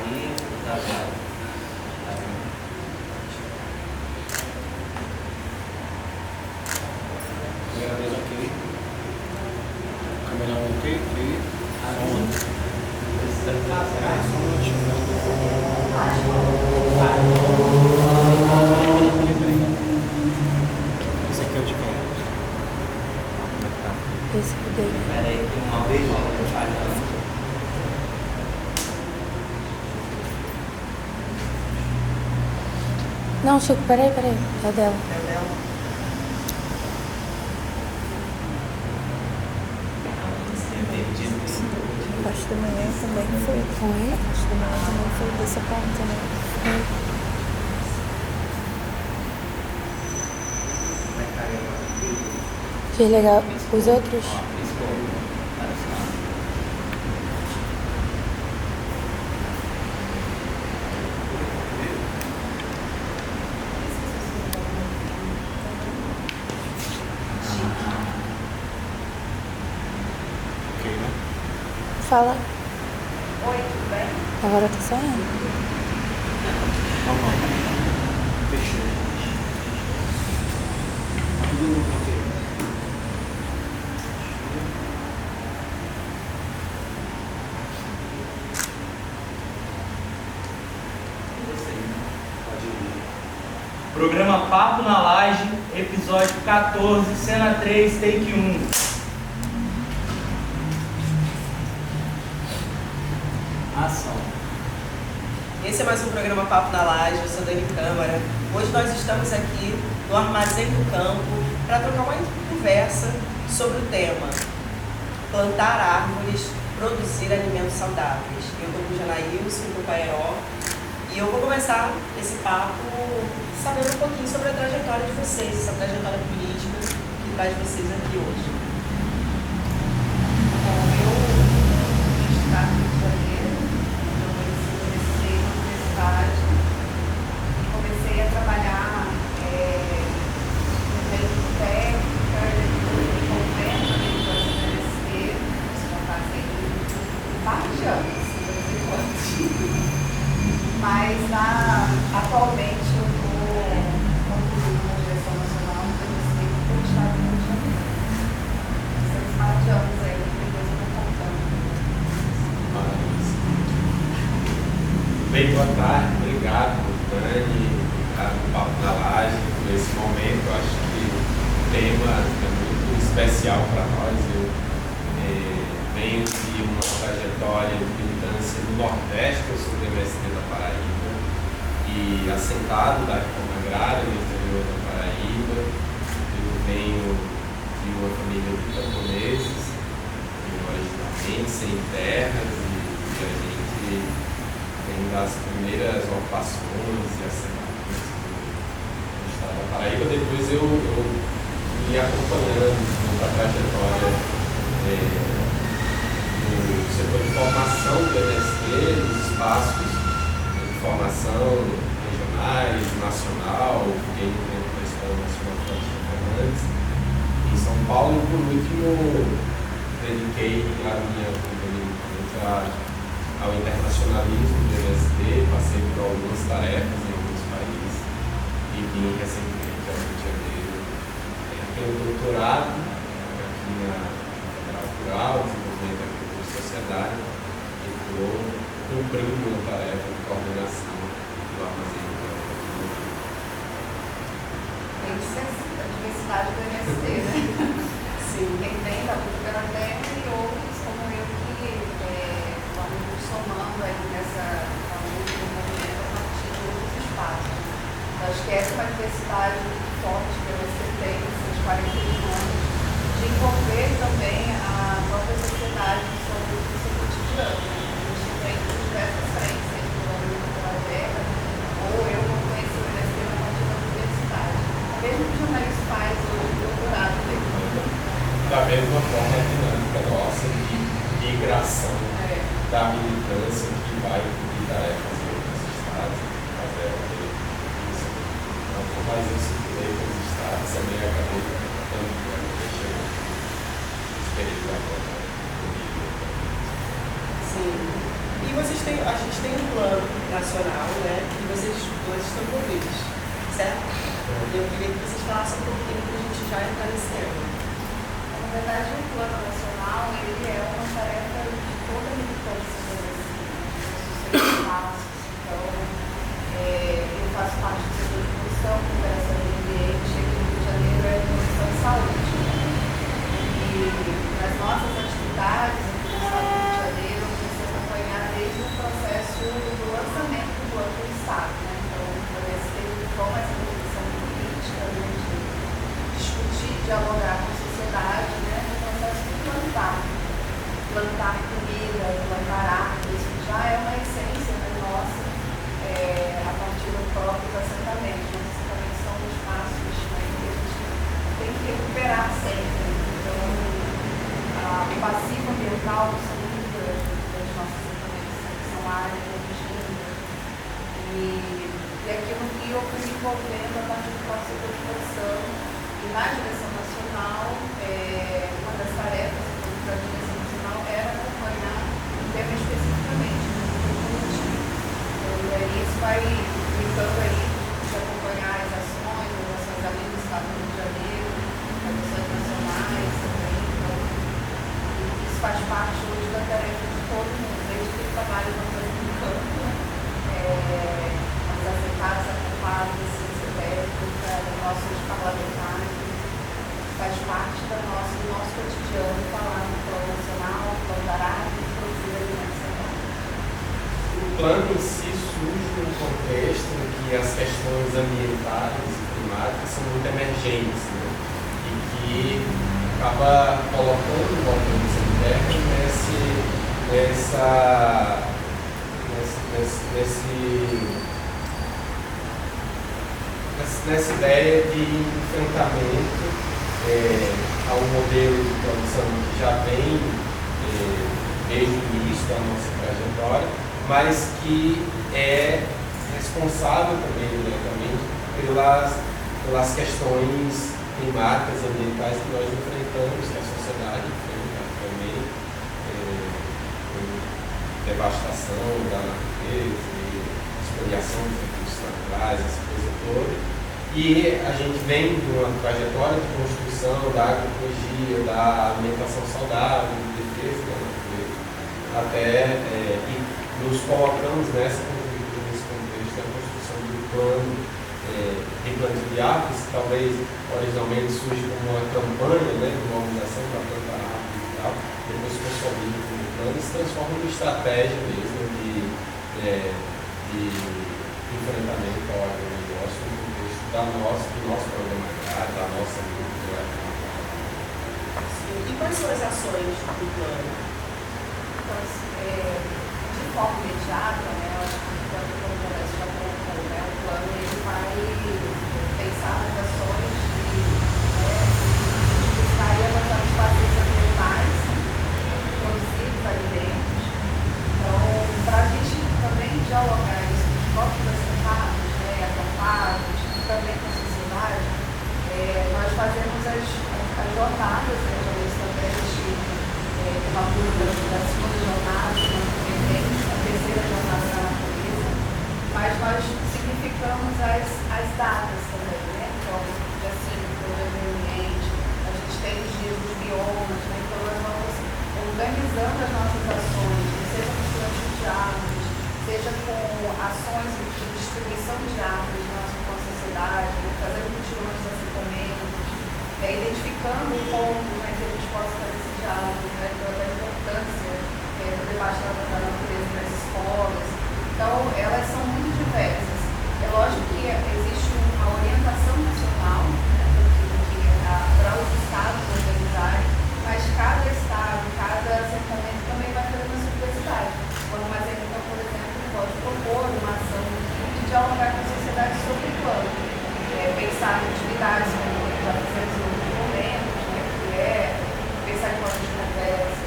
aí, tá bom. Primeira vez ok. Câmera ok. E som. Esse aqui é o de quem? Esse dele. Espera aí, tem uma vez que eu tô falhando. Não, Chico, peraí. É o dela. É dela. A parte da manhã também foi. Foi? A parte da manhã também foi dessa ponta, né? Foi. Que legal. Os outros? Ok, né? Fala. Oi, tudo bem? Agora tá saindo. Vamos lá. Fechou. Tudo ok. Programa Papo na Laje, episódio 14, cena 3, take 1. Ação. Esse é mais um programa Papo na Laje, eu sou Dani Câmara. Hoje nós estamos aqui no Armazém do Campo para trocar uma conversa sobre o tema plantar árvores, produzir alimentos saudáveis. Eu estou com o Janaílson e com o Paeró e eu vou começar esse papo sabendo um pouquinho sobre a trajetória de vocês, essa trajetória política que traz vocês aqui hoje. Bom, eu vim estudar no Rio de Janeiro, então eu comecei na universidade e comecei a trabalhar no meio técnica, depois me envolvendo na militância do MST, isso já fazem vários anos, não sei quantos. Mas atualmente eu estou concluindo uma direção nacional do MST pelo Estado do Rio de Janeiro. Temos vários anos aí, depois eu vou contando. Bem, boa tarde, obrigado, Dani, obrigado, Papo na Laje, por esse momento. Eu acho que o tema é muito especial para nós. Eu venho de uma trajetória de militância no Nordeste, eu sou do MST da Paraíba, e assentado da reforma agrária no interior da Paraíba. Eu venho de uma família de camponeses, originalmente sem terras, e a gente vem das primeiras ocupações e assentamentos do estado da Paraíba. Depois eu me acompanhando na trajetória do setor de formação do MST, dos espaços de formação regionais, nacional, fiquei dentro da Escola Nacional Francisco Fernandes, em São Paulo, e por último dediquei a minha vida ao internacionalismo do MST, passei por algumas tarefas em alguns países e vim recentemente ao Rio de Janeiro. Tenho doutorado aqui na Federal Rural, desenvolvimento da agricultura e sociedade, e estou cumprindo uma tarefa de coordenação do armazém do campo. Isso é a diversidade do MST, né? Sim. Quem vem da cultura da terra e outros como eu que vamos somando aí nessa luta do movimento a partir de outros espaços. Eu acho que essa é uma diversidade muito forte que o MST tem nesses 41 anos, de envolver também a própria sociedade sobre o seu cotidiano. A gente vem por diversas frentes, seja pela luta pela terra, ou eu vou conhecer o MST a partir da universidade. Mesmo que o jornalista faz o doutorado dele. Da mesma forma, a dinâmica nossa de migração da militância que vai cumprir tarefas em outros estados, fazer isso. Mas eu circulei pelos estados, também acabei ficando esse período agora. Sim. E E a gente tem um plano nacional, né? E vocês dois estão envolvidos, certo? Eu queria que vocês falassem um pouquinho para a gente já entrar nesse tema. Na verdade, o plano nacional ele é uma tarefa de toda a militância dos espaços. Então, eu faço parte do setor de produção, conversa de ambiente, aqui no Rio de Janeiro é produção de saúde. E nas nossas atividades, aqui no estado do Rio de Janeiro, eu comecei a acompanhar desde o processo do lançamento do plano do Estado. Né? Então, eu respeito como essa posição política, de discutir, dialogar com a sociedade, né? No processo de plantar comida, plantar árvores, isso já é uma essência, né, nossa, a partir do próprio assentamento. Os assentamentos são espaços, né, que a gente tem que recuperar sempre. Então, o passivo ambiental são muito grandes dos nossos assentamentos, são áreas indígenas. E aquilo que eu fui me envolvendo a partir do nosso setor de produção. E na direção nacional, uma das tarefas da direção nacional era acompanhar um tema especificamente, e aí isso vai ficando aí de acompanhar as ações ali do Estado do Rio de Janeiro, as ações nacionais também. Então, isso faz parte hoje da tarefa de todo mundo, desde que trabalha no campo, as afetadas, acampadas, dos nossos parlamentares, faz parte do nosso cotidiano falar no plano nacional, plantar e produzir alimentação. O plano em si surge num contexto em que as questões ambientais e climáticas são muito emergentes, né? E que acaba colocando o organismo interno nessa ideia de enfrentamento a um modelo de produção que já vem desde o início da nossa trajetória, mas que é responsável também diretamente pelas questões climáticas, ambientais que nós enfrentamos, que a sociedade enfrenta atualmente, devastação da natureza, espoliação dos recursos naturais, essa coisa toda. E a gente vem de uma trajetória de construção da agroecologia, da alimentação saudável, de defesa da natureza, até e nos colocamos nesse contexto da construção de um plano de planos de árvores, que talvez originalmente surge como uma campanha, né, de mobilização para plantar árvores e tal, depois se consolida como plano e se transforma em estratégia mesmo de enfrentamento ao agronegócio no contexto do nosso programa agrário, da nossa luta. E quais são as ações do plano? Então, de forma imediata, né, eu acho que quando o plano já colocou, né, o plano ele vai pensar nas ações de buscar e avançar os passos ambientais, produzir os alimentos. Então, para a gente também dialogar isso com os próprios assentados, acampados, também com a sociedade, nós fazemos as jornadas, né, uma curva da segunda jornada, a terceira jornada da natureza, mas nós significamos as datas também, né? Então, dia 5, dia do meio ambiente, a gente tem os dias dos biomas, né? Então nós vamos organizando as nossas ações, seja com plantio de árvores, seja com ações de distribuição de árvores com a sociedade, né? Fazendo mutirões de assentamentos, identificando um ponto, né, que a gente possa fazer esse diálogo, né, da importância do debate da natureza nas escolas. Então, elas são muito diversas. É lógico que existe uma orientação nacional, né, para os estados organizarem, mas cada estado, cada assentamento também vai fazendo a sua diversidade. O Armazém-Então, por exemplo, pode propor uma ação de dialogar com a sociedade sobre o plano, pensar em atividades como já fizemos em outros momentos, né, que é pensar em rodas de conversa,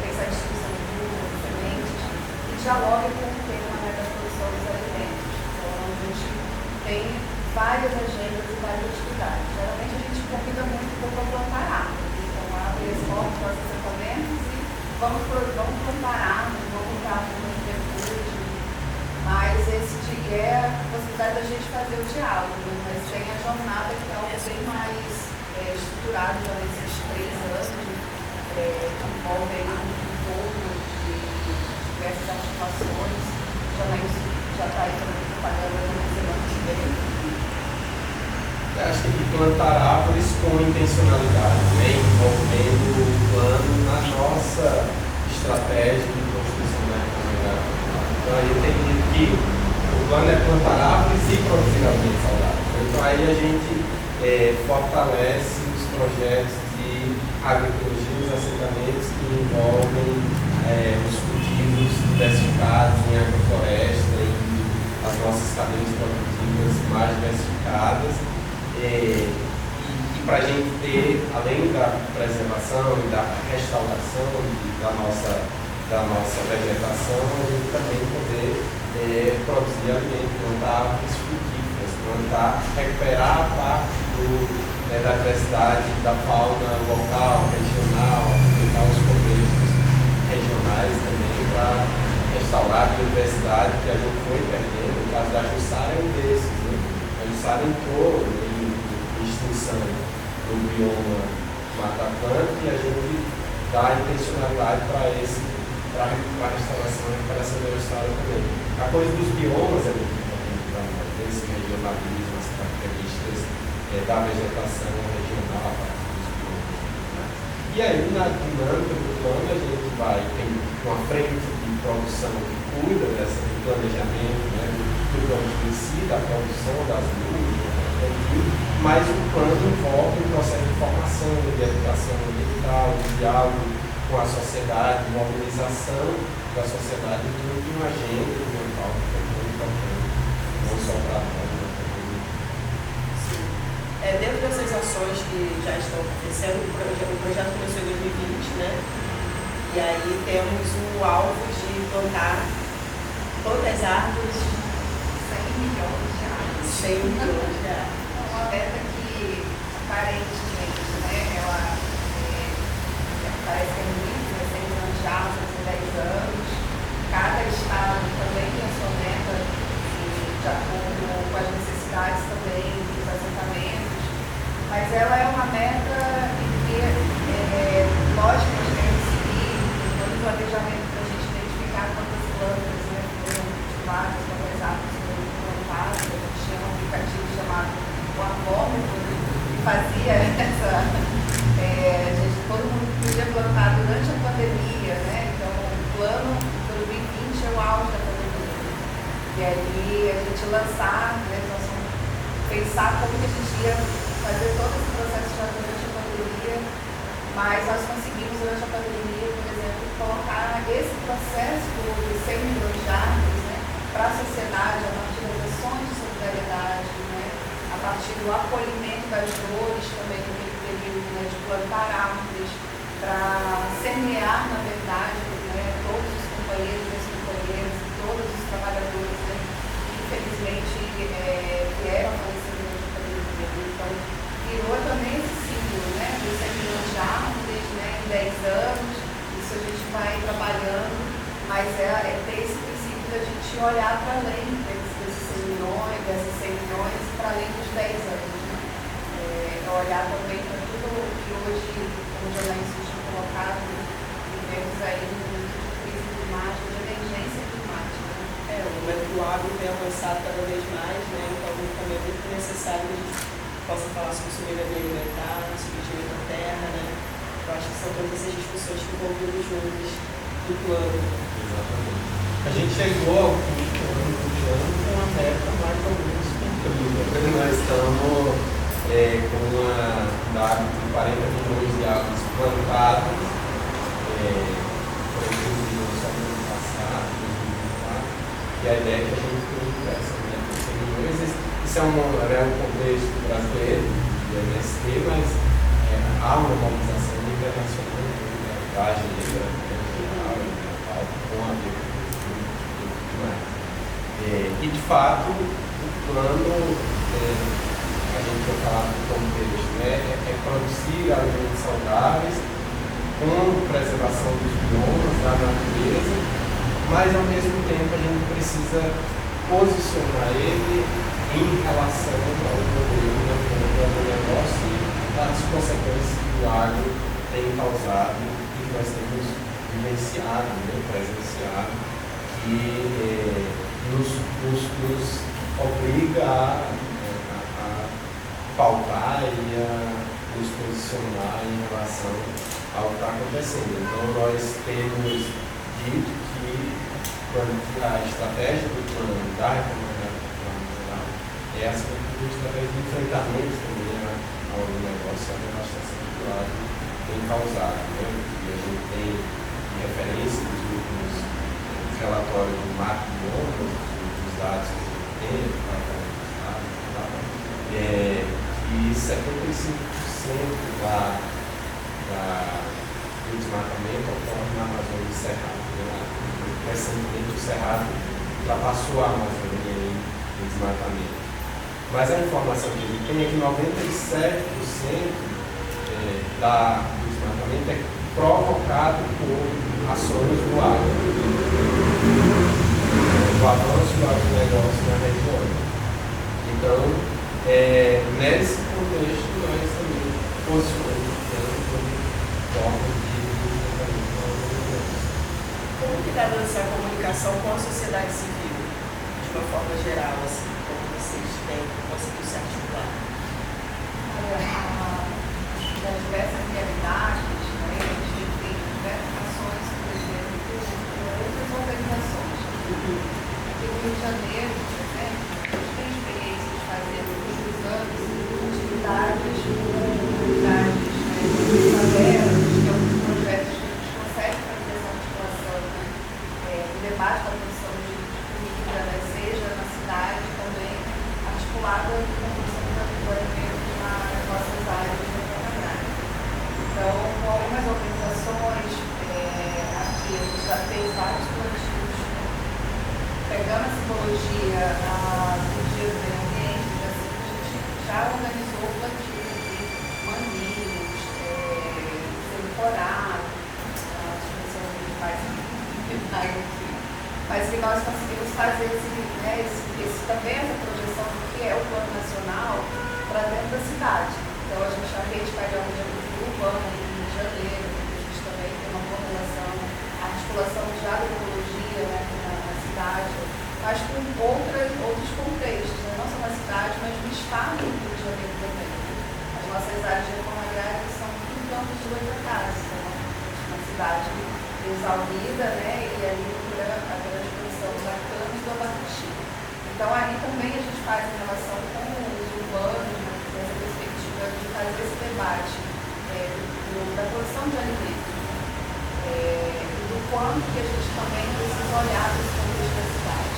pensar em distribuição de dúvidas, de sementes, e dialoga com o tema, né, da produção dos alimentos. Então, a gente tem várias agendas e várias atividades. Geralmente a gente convida muito para plantar árvores. Então, abre as portas para os assentamentos e vamos plantar árvores, vamos plantar árvores apesar da gente fazer o diálogo, né? Mas tem a jornada que é algo bem mais estruturado já nesses 3 anos, que envolve aí um pouco de diversas articulações. Já está aí também propaganda na semana que vem. Eu acho que plantar árvores com intencionalidade, né? Envolvendo o plano na nossa estratégia de construção da comunidade. Então aí eu entendi que o plano é plantar árvores e produzir alimentos saudáveis. Então aí a gente fortalece os projetos de agroecologia, os assentamentos que envolvem os cultivos diversificados em agrofloresta e as nossas cadeias produtivas mais diversificadas. E para a gente ter, além da preservação e da restauração da nossa vegetação, a gente também poder produzir alimentos, plantar árvores frutíferas, recuperar a parte da diversidade da fauna local, regional, aproveitar os contextos regionais também para restaurar a biodiversidade que a gente foi perdendo. O caso da Jussara é um desses, né? A Jussara entrou em extinção no bioma Mata Atlântica e a gente dá intencionalidade para a restauração e recuperação da Jussara também. A coisa dos biomas é muito importante para nós, esse regionalismo, as características da vegetação regional a partir dos biomas. Né? E aí, na dinâmica do plano, a gente vai ter uma frente de produção que cuida do planejamento, né, do produto em si, da produção das luzes, mas o plano envolve um processo de formação, de educação ambiental, de diálogo com a sociedade, de mobilização da sociedade de uma agenda ambiental que é muito importante, não só para nós, mas também. Dentro dessas ações que já estão acontecendo, o projeto começou em 2020, né? E aí temos o alvo de plantar todas as árvores, 100 milhões de árvores. 100 milhões de árvores. É uma meta que aparentemente, né, ela parece que é muito, vai ser planejada em 10 anos. Cada estado também tem a sua meta de acordo com as necessidades também dos assentamentos. Mas ela é uma meta que nós temos que seguir todo o planejamento para a gente identificar quantas plantas foram cultivadas, quantas árvores foram plantadas. A gente tinha um aplicativo chamado O Arvômetro que fazia essa. Todo mundo podia plantar durante a pandemia, né? Então o plano de 2020 é o auge da pandemia. E aí a gente lançar, né, nós vamos pensar como que a gente ia fazer todo esse processo já durante a pandemia, mas nós conseguimos durante a pandemia, por exemplo, colocar esse processo de 100 milhões de árvores, né, para a sociedade, a partir das ações de solidariedade, né, a partir do acolhimento das dores também naquele período, né, de plantar árvores, para semear, na verdade, né, todos os companheiros e as companheiras, todos os trabalhadores, né, que infelizmente vieram a falecer durante a pandemia. Então, virou também esse símbolo, né, dos 100 milhões de árvores, né, em 10 anos. Isso a gente vai trabalhando, mas é ter esse princípio da gente olhar para além desses 100 milhões, dessas 100 milhões, para além dos 10 anos. Né? Olhar também para tudo que hoje, como já tinha colocado, vivemos aí num momento de crise climática, de emergência climática. Né? O momento do agro tem avançado cada vez mais, né? Então também é muito necessário que a gente possa falar sobre soberania alimentar, sobre direito à terra, né? Eu acho que são todas essas discussões que vão vindo juntas do plano. Exatamente. A gente chegou ao quinto ano do plano com uma meta mais ou menos cumprida. Nós estamos com um dado de 40 milhões de árvores plantadas, foi inclusive só no ano passado, 2024, e a ideia é que a gente conversa, né, com 100 milhões. Isso é um contexto brasileiro, de MST, mas há uma mobilização internacional da agenda, regional, ambiental, com a agricultura e tudo mais. E de fato, o plano, a gente vai falar do contexto, né, é produzir alimentos saudáveis com preservação dos biomas, da natureza, mas ao mesmo tempo a gente precisa posicionar ele em relação ao problema do negócio e das consequências que o agro tem causado e que nós temos vivenciado, né, presenciado, que nos obriga a pautar e a nos posicionar em relação ao que está acontecendo. Então, nós temos dito que a estratégia do plano da reforma é essa estratégia de enfrentamento também ao negócio, a devastação que o agro tem causado. Né? E a gente tem referência dos últimos relatórios do Marco dos dados que a gente tem, que 75% do desmatamento ocorre na Amazônia e Cerrado. Recentemente o Cerrado ultrapassou a Amazônia em desmatamento. Mas a informação que a gente tem é que 97% do desmatamento é provocado por ações do agro. O avanço do agronegócio na região. Então, nesse contexto, nós também posicionamos como forma de tratamento. Como que está dando essa comunicação com a sociedade civil, de uma forma geral, assim, como vocês têm conseguido se articular? Das diversas realidades, né, a gente tem feito diversas ações, por exemplo, com outras organizações. Aqui no Rio de Janeiro, por exemplo, a gente tem experiência de fazer anos, atividades com comunidades, favelas, que é um dos projetos que a gente consegue fazer essa articulação, né? O debate da produção de comida, né? Seja na cidade também, articulada com a produção do alimento nas nossas áreas de trabalho. Então, com algumas organizações, aqui a gente já fez vários plantios, né? Pegando a simbologia do Dia do Meio Ambiente, já organizou plantios aqui, maninhos, temporada, mas que nós conseguimos fazer também essa projeção do que é o plano nacional para dentro da cidade. Então a gente já fez painel de agricultura urbana no Rio de Janeiro, a gente também tem uma formulação, articulação de agroecologia, né, na cidade, mas com outros contextos, né? Não só na cidade, mas no estado do Rio de Janeiro também. As nossas áreas de reforma agrária são tudo campos de Goitacazes, uma cidade exaurida, né? E ali a grande produção da cana e do abacaxi. Então ali também a gente faz em relação com os urbanos, né? Nessa perspectiva de fazer esse debate da produção de alimentos, e do quanto que a gente também precisa olhar para esse contexto da cidade.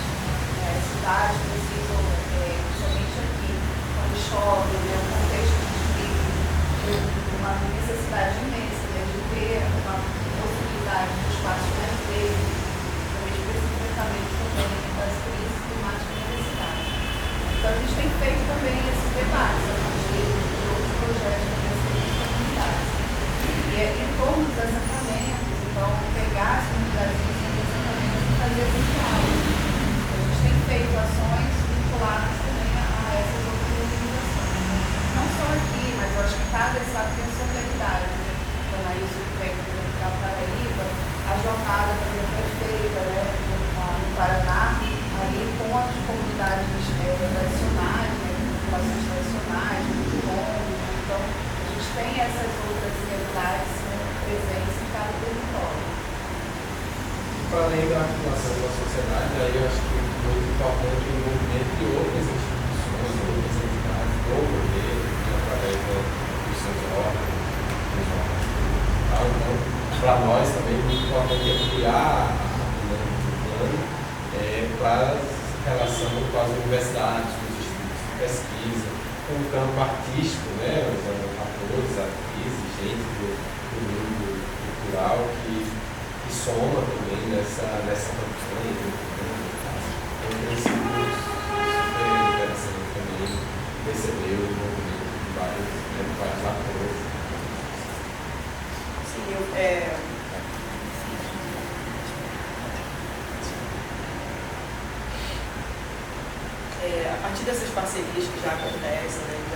As cidades precisam, principalmente aqui, quando chove, um contexto de uma necessidade imensa, né, de ter uma possibilidade de espaço mais verde, também para esse enfrentamento também das crises climáticas na cidade. Então a gente tem feito também esses debates a partir de outros projetos das comunidades. E em torno dos assentamentos, então pegar as comunidades dos assentamentos e fazer esse diálogo. Tem feito ações vinculadas também a essas outras organizações. Não só aqui, mas eu acho que cada estado tem a sua realidade. Né? Quando a isso vem, por exemplo, para a Paraíba, a jornada também foi feita, né, no Paraná, ali com as comunidades tradicionais, né, populações tradicionais, muito longe. Né? Então, a gente tem essas outras realidades, né, presentes em cada território. Para além da articulação da sociedade, aí eu acho que muito importante o envolvimento de outras instituições, outras entidades, do governo, através dos seus órgãos, Então, para nós também é muito importante ampliar o plano para a relação com as universidades, com os institutos de pesquisa, com o campo artístico, né, os atores, atrizes, gente do mundo cultural que soma também nessa campanha. Então, tem sido super interessante também perceber o movimento de vários atores. Sim, a partir dessas parcerias que já acontecem, né,